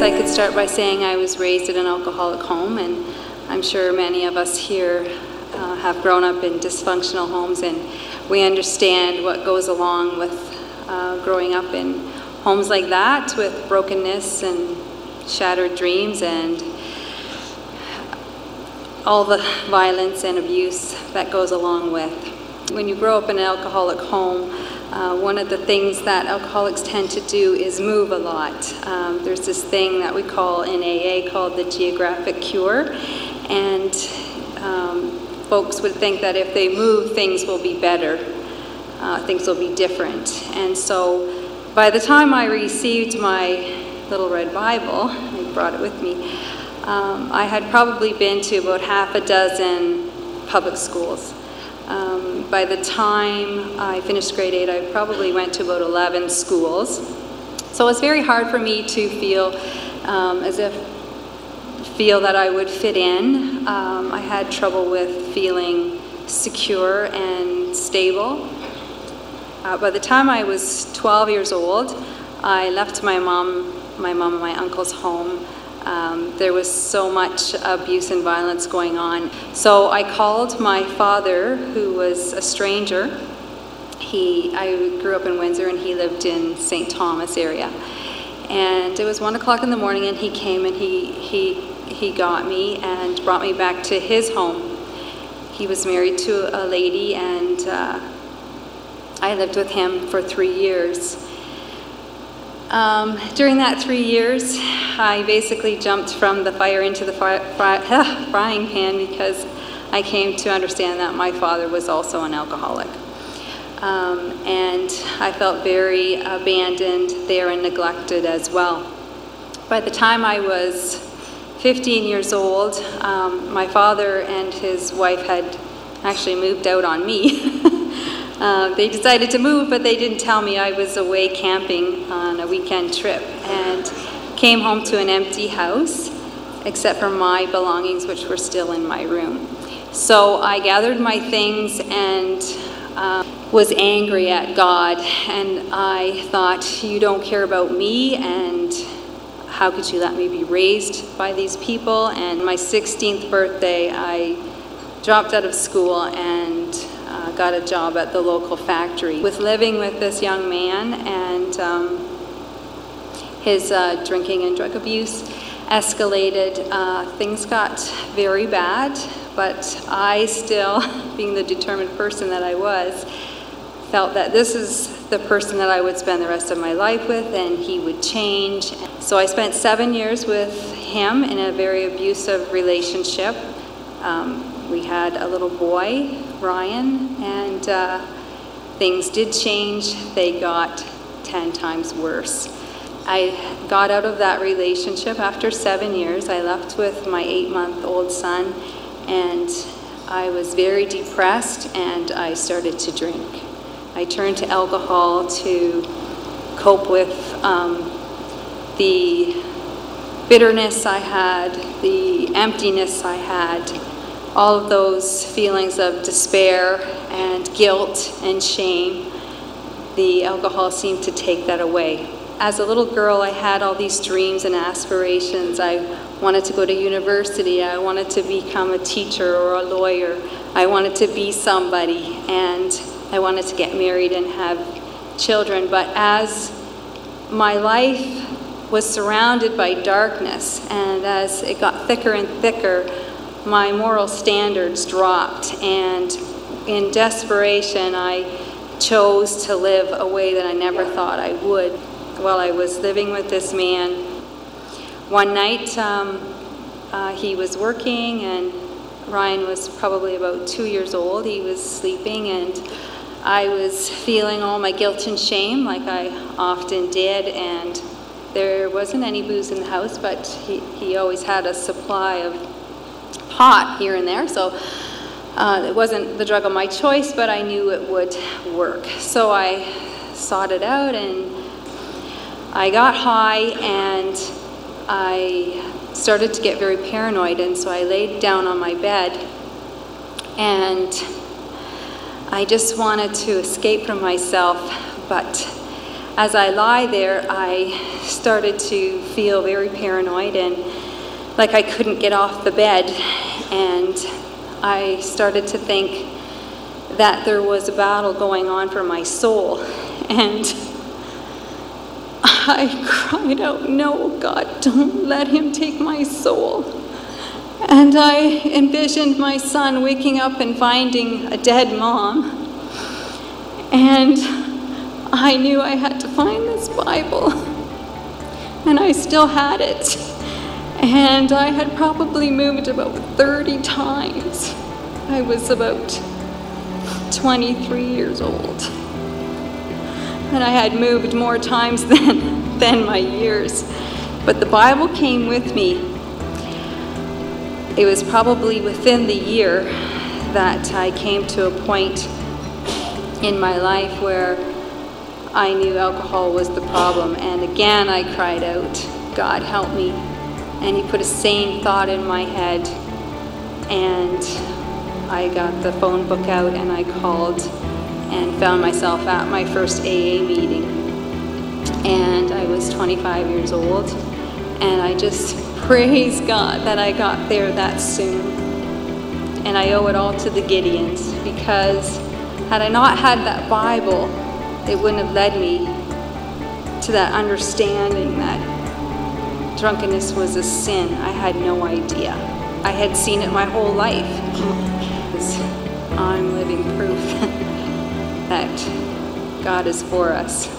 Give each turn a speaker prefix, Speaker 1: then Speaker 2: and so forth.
Speaker 1: guess I could start by saying I was raised in an alcoholic home, and I'm sure many of us here have grown up in dysfunctional homes, and we understand what goes along with growing up in homes like that, with brokenness and shattered dreams and all the violence and abuse that goes along with. When you grow up in an alcoholic home, one of the things that alcoholics tend to do is move a lot. There's this thing that we call in AA called the geographic cure, and folks would think that if they move, things will be better, things will be different. And so by the time I received my little red Bible, I brought it with me, I had probably been to about half a dozen public schools. By the time I finished grade 8, I probably went to about 11 schools. So it was very hard for me to feel that I would fit in. I had trouble with feeling secure and stable. By the time I was 12 years old, I left my mom and my uncle's home. There was so much abuse and violence going on. So I called my father, who was a stranger. I grew up in Windsor, and he lived in St. Thomas area. And it was 1 o'clock in the morning, and he came and he got me and brought me back to his home. He was married to a lady, and I lived with him for 3 years. During that 3 years, I basically jumped from the fire into the frying pan, because I came to understand that my father was also an alcoholic. And I felt very abandoned there and neglected as well. By the time I was 15 years old, my father and his wife had actually moved out on me. They decided to move, but they didn't tell me. I was away camping on a weekend trip and came home to an empty house, except for my belongings, which were still in my room. So I gathered my things and was angry at God, and I thought, you don't care about me, and how could you let me be raised by these people? And my 16th birthday, I dropped out of school and got a job at the local factory. With living with this young man, and his drinking and drug abuse escalated, things got very bad, but I still, being the determined person that I was, felt that this is the person that I would spend the rest of my life with, and he would change. So I spent 7 years with him in a very abusive relationship. We had a little boy, Ryan, and things did change. They got 10 times worse. I got out of that relationship after 7 years. I left with my 8-month-old son, and I was very depressed, and I started to drink. I turned to alcohol to cope with the bitterness I had, the emptiness I had, all of those feelings of despair and guilt and shame. The alcohol seemed to take that away. As a little girl, I had all these dreams and aspirations. I wanted to go to university. I wanted to become a teacher or a lawyer. I wanted to be somebody, and I wanted to get married and have children. But as my life was surrounded by darkness, and as it got thicker and thicker, my moral standards dropped, and in desperation I chose to live a way that I never thought I would. While I was living with this man, one night he was working, and Ryan was probably about 2 years old. He was sleeping, and I was feeling all my guilt and shame, like I often did, and there wasn't any booze in the house, but he always had a supply of pot here and there, so it wasn't the drug of my choice, but I knew it would work. So I sought it out, and I got high, and I started to get very paranoid, and so I laid down on my bed, and I just wanted to escape from myself, but as I lie there, I started to feel very paranoid and like I couldn't get off the bed. And I started to think that there was a battle going on for my soul. And I cried out, "No, God, don't let him take my soul." And I envisioned my son waking up and finding a dead mom. And I knew I had to find this Bible. And I still had it. And I had probably moved about 30 times. I was about 23 years old. And I had moved more times than my years. But the Bible came with me. It was probably within the year that I came to a point in my life where I knew alcohol was the problem. And again, I cried out, "God, help me." And he put a sane thought in my head. And I got the phone book out and I called and found myself at my first AA meeting. And I was 25 years old. And I just praise God that I got there that soon. And I owe it all to the Gideons, because had I not had that Bible, it wouldn't have led me to that understanding that drunkenness was a sin. I had no idea. I had seen it my whole life. I'm living proof that God is for us.